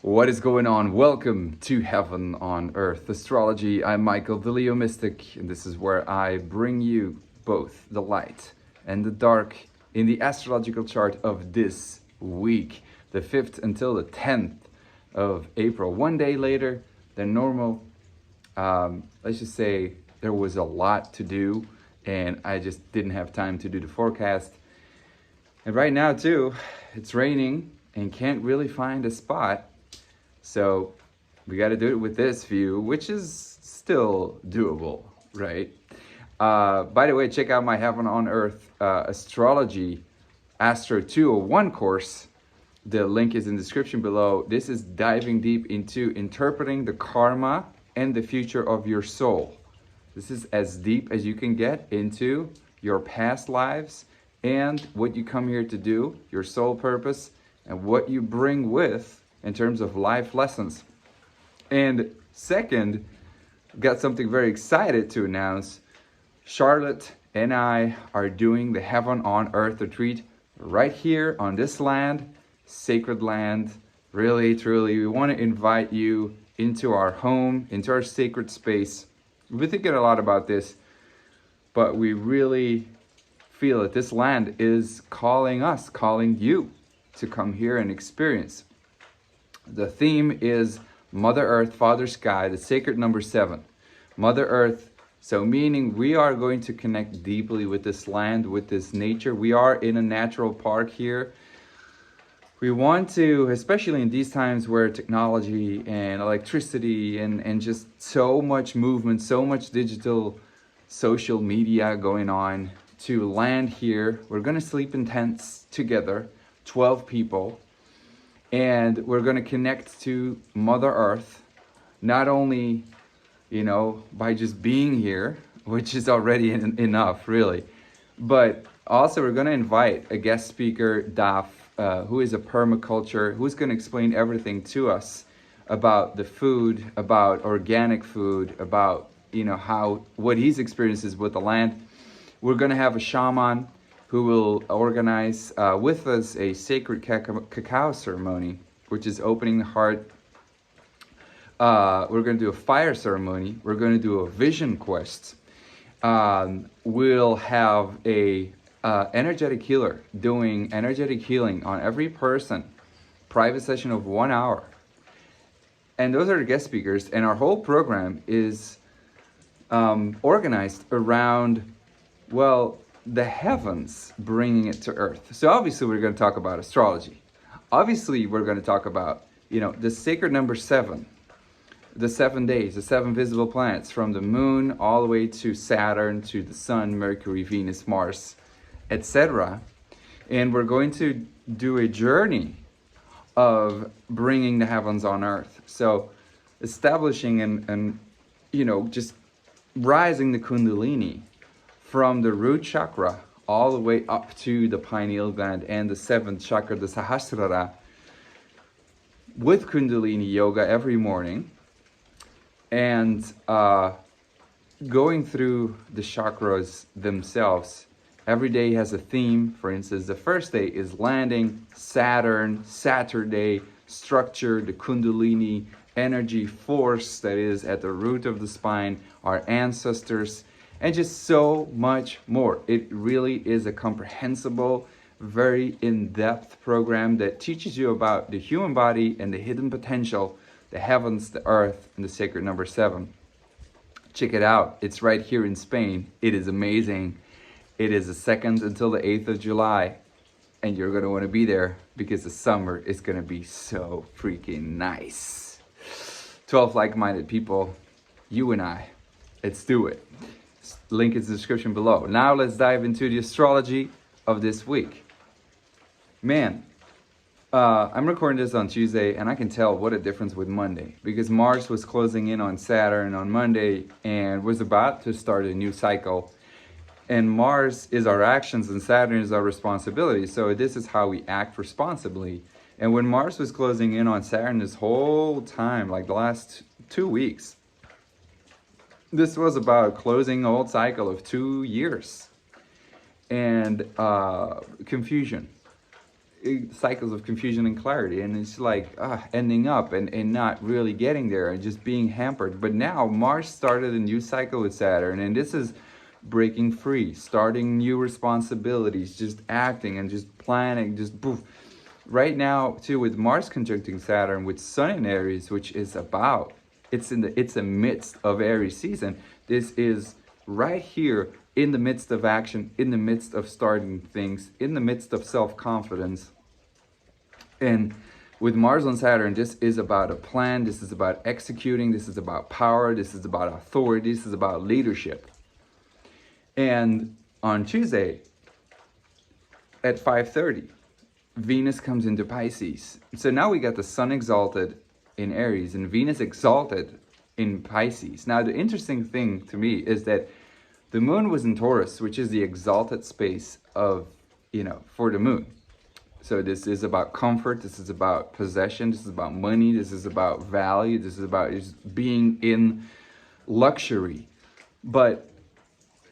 What is going on? Welcome to Heaven on Earth Astrology. I'm Michael, the Leo Mystic, and this is where I bring you both the light and the dark in the astrological chart of this week, the 5th until the 10th of April. One day later than normal. Let's just say there was a lot to do, and I just didn't have time to do the forecast. And right now, too, it's raining and can't really find a spot. So we got to do it with this view, which is still doable, right? By the way, check out my Heaven on Earth Astrology Astro 201 course. The link is in the description below. This is diving deep into interpreting the karma and the future of your soul. This is as deep as you can get into your past lives and what you come here to do, your soul purpose, and what you bring with in terms of life lessons. And second, got something very excited to announce. Charlotte and I are doing the Heaven on Earth retreat right here on this land, sacred land. Really, truly, we want to invite you into our home, into our sacred space. We've been thinking a lot about this, but we really feel that this land is calling us, calling you to come here and experience. The theme is Mother Earth, Father Sky, the sacred number 7. Mother Earth, so meaning we are going to connect deeply with this land, with this nature. We are in a natural park here. We want to, especially in these times where technology and electricity and just so much movement, so much digital social media going on, to land here. We're going to sleep in tents together, 12 people. And we're going to connect to Mother Earth, not only, by just being here, which is already enough, really, but also we're going to invite a guest speaker, Daf, who is a permaculture, who's going to explain everything to us about the food, about organic food, about, what his experiences with the land. We're going to have a shaman who will organize with us a sacred cacao ceremony, which is opening the heart. We're going to do a fire ceremony. We're going to do a vision quest. We'll have a energetic healer doing energetic healing on every person. Private session of 1 hour. And those are the guest speakers. And our whole program is organized around, the heavens bringing it to earth. So obviously we're going to talk about astrology. Obviously we're going to talk about, the sacred number 7, the 7 days, the 7 visible planets, from the moon all the way to Saturn, to the sun, Mercury, Venus, Mars, etc. And we're going to do a journey of bringing the heavens on earth. So establishing and just rising the Kundalini from the root chakra all the way up to the pineal gland and the 7th chakra, the Sahasrara, with Kundalini yoga every morning, and going through the chakras themselves. Every day has a theme. For instance, the first day is landing, Saturn, Saturday, structure, the Kundalini energy force that is at the root of the spine, our ancestors, and just so much more. It really is a comprehensible, very in-depth program that teaches you about the human body and the hidden potential, the heavens, the earth, and the sacred number 7. Check it out. It's right here in Spain. It is amazing. It is the 2nd until the 8th of July. And you're going to want to be there because the summer is going to be so freaking nice. 12 like-minded people, you and I. Let's do it. Link is in the description below. Now let's dive into the astrology of this week. Man, I'm recording this on Tuesday, and I can tell what a difference with Monday, because Mars was closing in on Saturn on Monday and was about to start a new cycle. And Mars is our actions and Saturn is our responsibility. So this is how we act responsibly. And when Mars was closing in on Saturn this whole time, like the last 2 weeks, this was about closing an old cycle of 2 years and confusion. cycles of confusion and clarity, and it's like ending up and not really getting there and just being hampered. But now Mars started a new cycle with Saturn, and this is breaking free, starting new responsibilities, just acting and just planning, just poof. Right now too, with Mars conjuncting Saturn with Sun in Aries, which is about, it's the midst of Aries season. This is right here in the midst of action, in the midst of starting things, in the midst of self-confidence. And with Mars on Saturn, this is about a plan, this is about executing, this is about power, this is about authority, this is about leadership. And on Tuesday at 5:30, Venus comes into Pisces. So now we got the Sun exalted in Aries and Venus exalted in Pisces. Now the interesting thing to me is that the moon was in Taurus, which is the exalted space of, for the moon. So this is about comfort, this is about possession, this is about money, this is about value, this is about just being in luxury. But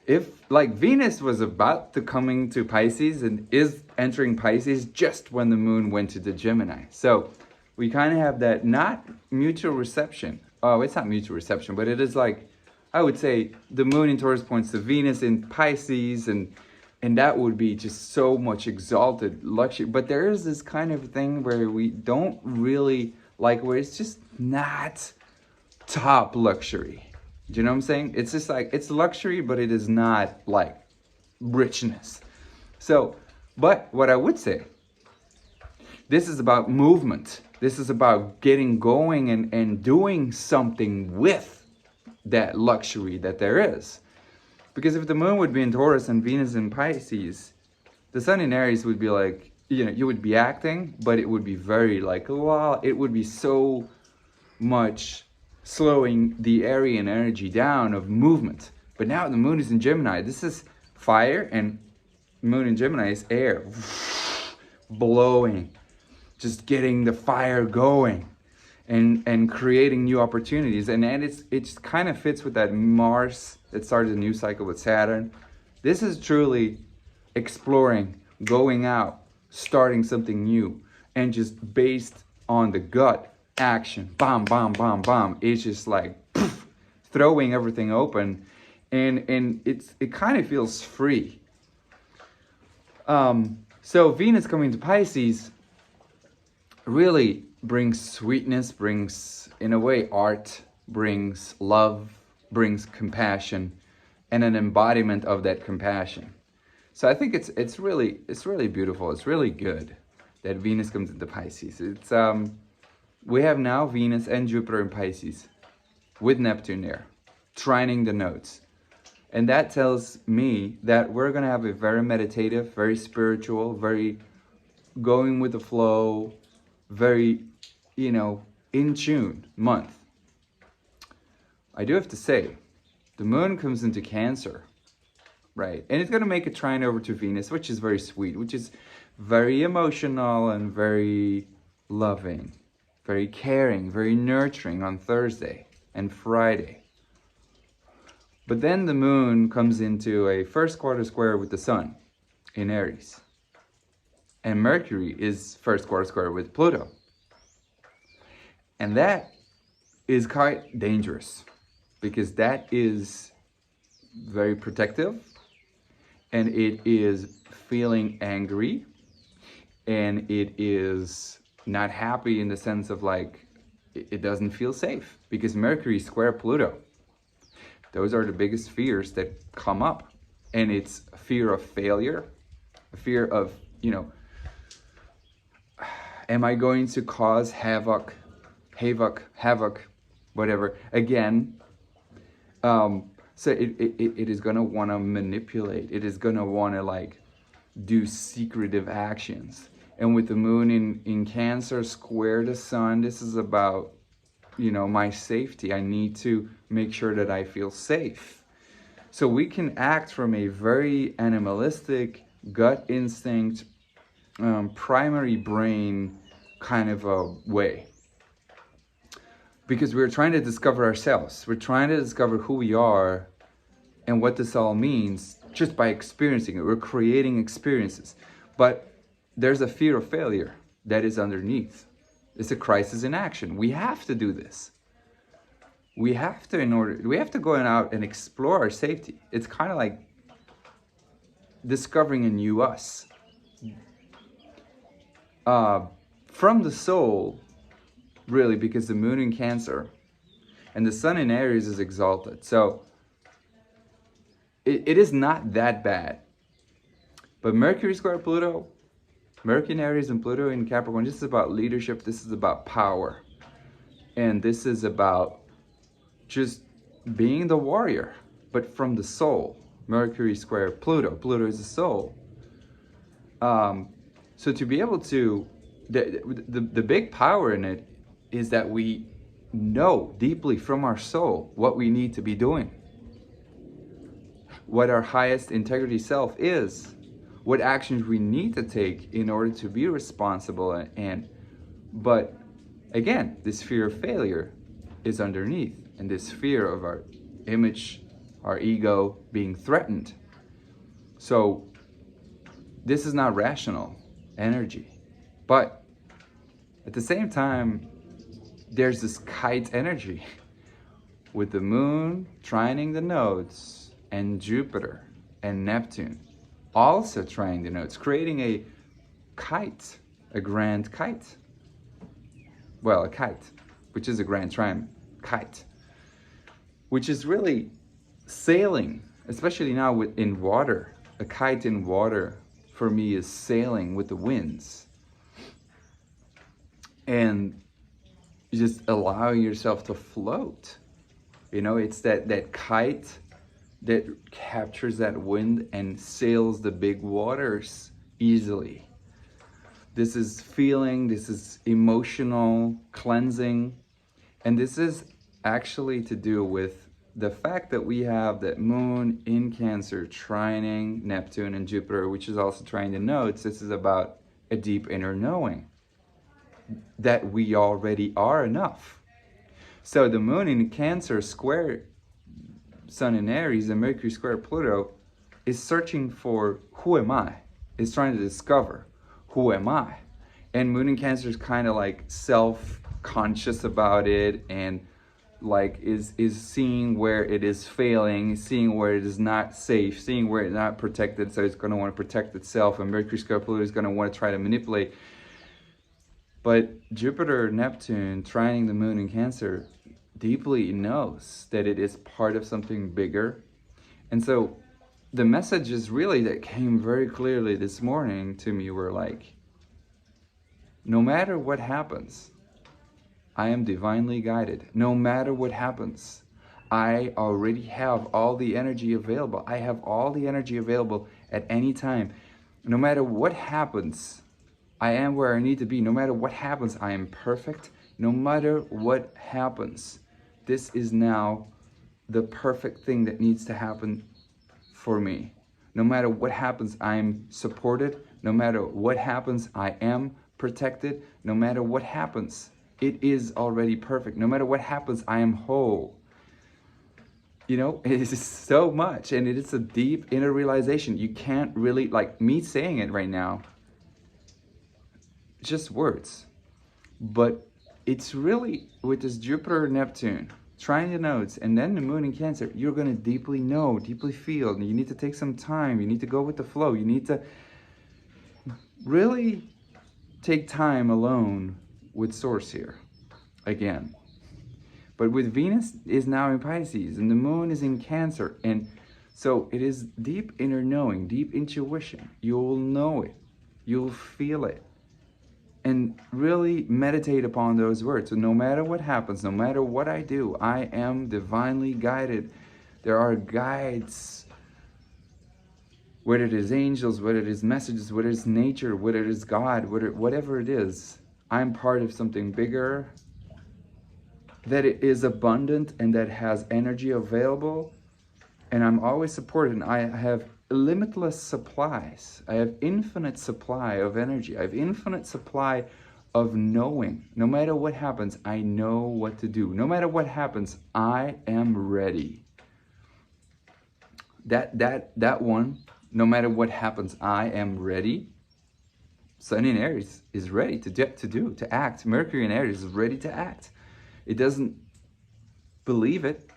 if, like, Venus was about to coming to Pisces and is entering Pisces just when the moon went to the Gemini. So we kind of have that not mutual reception. Oh, it's not mutual reception, but it is like, I would say the moon in Taurus points to Venus in Pisces, and that would be just so much exalted luxury. But there is this kind of thing where we don't really like, where it's just not top luxury. Do you know what I'm saying? It's just like, it's luxury, but it is not like richness. So, but what I would say, this is about movement. This is about getting going and doing something with that luxury that there is. Because if the moon would be in Taurus and Venus in Pisces, the Sun in Aries would be like, you would be acting, but it would be very like, wow, it would be so much slowing the Aryan energy down of movement. But now the moon is in Gemini. This is fire, and moon in Gemini is air. Blowing, just getting the fire going. And creating new opportunities, and it kind of fits with that Mars that started a new cycle with Saturn. This is truly exploring, going out, starting something new, and just based on the gut action, bam, bam, bam, bam. It's just like poof, throwing everything open, and it kind of feels free. So Venus coming to Pisces really brings sweetness, brings, in a way, art, brings love, brings compassion, and an embodiment of that compassion. So I think it's really beautiful. It's really good that Venus comes into Pisces. It's we have now Venus and Jupiter in Pisces with Neptune there, trining the nodes. And that tells me that we're gonna have a very meditative, very spiritual, very going with the flow, very, in tune month. I do have to say, the moon comes into Cancer, right? And it's going to make a trine over to Venus, which is very sweet, which is very emotional and very loving, very caring, very nurturing on Thursday and Friday. But then the moon comes into a first quarter square with the Sun in Aries. And Mercury is first quarter square with Pluto. And that is quite dangerous, because that is very protective, and it is feeling angry, and it is not happy in the sense of like, it doesn't feel safe, because Mercury square Pluto. Those are the biggest fears that come up. And it's a fear of failure, a fear of, am I going to cause havoc, whatever, again. So it is going to want to manipulate. It is going to want to like do secretive actions. And with the moon in Cancer square the Sun, this is about, my safety. I need to make sure that I feel safe. So we can act from a very animalistic, gut instinct, primary brain kind of a way. Because we're trying to discover ourselves. We're trying to discover who we are and what this all means just by experiencing it. We're creating experiences. But there's a fear of failure that is underneath. It's a crisis in action. We have to do this. We have to go out and explore our safety. It's kind of like discovering a new us. From the soul, really, because the moon in Cancer and the sun in Aries is exalted. So it is not that bad. But Mercury square Pluto, Mercury in Aries and Pluto in Capricorn, this is about leadership, this is about power. And this is about just being the warrior, but from the soul. Mercury square Pluto, Pluto is the soul. So to be able to, the big power in it is that we know deeply from our soul what we need to be doing, what our highest integrity self is, what actions we need to take in order to be responsible. But again, this fear of failure is underneath, and this fear of our image, our ego being threatened. So this is not rational energy. But at the same time, there's this kite energy with the moon trining the nodes and Jupiter and Neptune also trining the nodes, creating a kite, a grand kite. Well, a kite, which is a grand trine kite, which is really sailing, especially now in water. A kite in water for me is sailing with the winds and just allowing yourself to float. You know, it's that kite that captures that wind and sails the big waters easily. This is feeling, this is emotional cleansing, and this is actually to do with the fact that we have that moon in Cancer trining Neptune and Jupiter, which is also trining the nodes. This is about a deep inner knowing that we already are enough. So the moon in Cancer square Sun in Aries and Mercury square Pluto is searching for who am I? It's trying to discover who am I? And moon in Cancer is kind of like self-conscious about it, and like is seeing where it is failing, seeing where it is not safe, seeing where it's not protected, so it's going to want to protect itself, and Mercury square Pluto is going to want to try to manipulate. But Jupiter, Neptune, trining the moon in Cancer, deeply knows that it is part of something bigger. And so the messages really that came very clearly this morning to me were like, no matter what happens, I am divinely guided. No matter what happens, I already have all the energy available. I have all the energy available at any time. No matter what happens, I am where I need to be. No matter what happens, I am perfect. No matter what happens, this is now the perfect thing that needs to happen for me. No matter what happens, I am supported. No matter what happens, I am protected. No matter what happens, it is already perfect. No matter what happens, I am whole. You know, it is so much, and it is a deep inner realization. You can't really, like me saying it right now, just words. But it's really with this Jupiter, Neptune, trying the nodes, and then the moon in Cancer, you're going to deeply know, deeply feel. And you need to take some time. You need to go with the flow. You need to really take time alone with Source here again. But with Venus is now in Pisces and the moon is in Cancer, and so it is deep inner knowing, deep intuition. You'll know it, you'll feel it, and really meditate upon those words. So no matter what happens, no matter what I do, I am divinely guided. There are guides, whether it is angels, whether it is messages, whether it's nature, whether it is God, whatever it is, I'm part of something bigger, that it is abundant and that has energy available, and I'm always supported, and I have limitless supplies. I have infinite supply of energy. I have infinite supply of knowing. No matter what happens, I know what to do. No matter what happens, I am ready. That one, no matter what happens, I am ready. Sun in Aries is ready to act. Mercury in Aries is ready to act. It doesn't believe it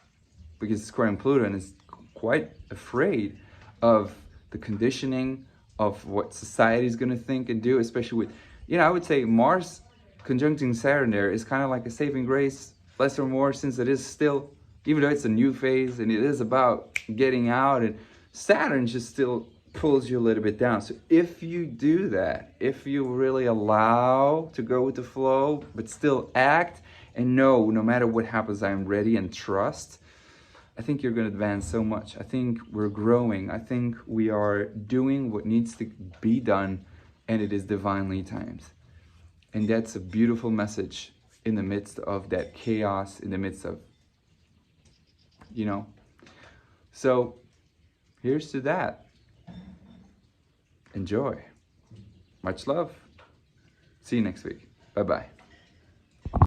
because it's squaring Pluto and is quite afraid of the conditioning of what society is going to think and do, especially with, I would say Mars conjuncting Saturn there is kind of like a saving grace, less or more, since it is still, even though it's a new phase and it is about getting out, and Saturn just still pulls you a little bit down. So if you do that, if you really allow to go with the flow, but still act and know no matter what happens, I'm ready, and trust, I think you're going to advance so much. I think we're growing. I think we are doing what needs to be done, and it is divinely timed. And that's a beautiful message in the midst of that chaos, in the midst of, So here's to that. Enjoy. Much love. See you next week. Bye-bye.